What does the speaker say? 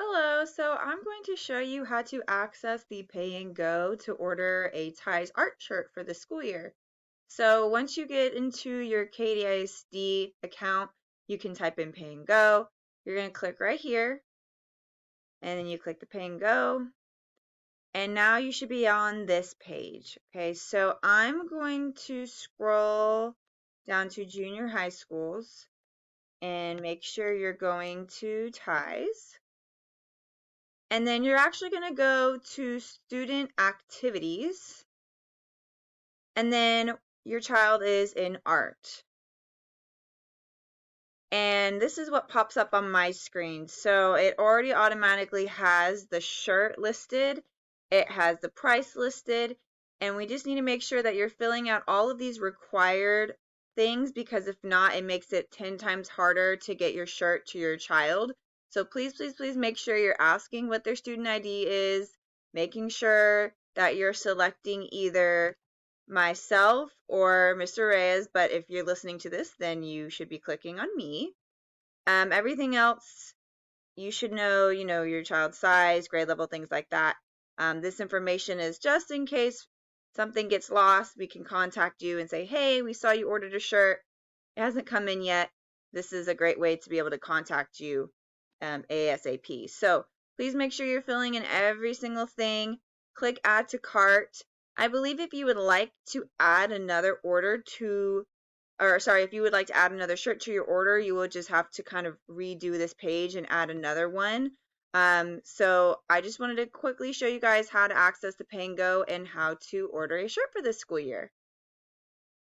Hello, so I'm going to show you how to access the Pay and Go to order a Tays art shirt for the school year. So once you get into your KDISD account, you can type in Pay and Go. You're going to click right here, and then you click the Pay and Go, and now you should be on this page. Okay, so I'm going to scroll down to junior high schools and make sure you're going to Tays. And then you're actually going to go to student activities, and then your child is in art. And this is what pops up on my screen. So it already automatically has the shirt listed, it has the price listed, and we just need to make sure that you're filling out all of these required things, because if not, it makes it 10 times harder to get your shirt to your child. So please, please, please make sure you're asking what their student ID is, making sure that you're selecting either myself or Mr. Reyes, but if you're listening to this, then you should be clicking on me. Everything else, you should know, your child's size, grade level, things like that. This information is just in case something gets lost. We can contact you and say, hey, we saw you ordered a shirt. It hasn't come in yet. This is a great way to be able to contact you ASAP. So please make sure you're filling in every single thing. Click add to cart. I believe if you would like to add another order to, or sorry, if you would like to add another shirt to your order, you will just have to kind of redo this page and add another one. So I just wanted to quickly show you guys how to access the Pay and Go and how to order a shirt for this school year.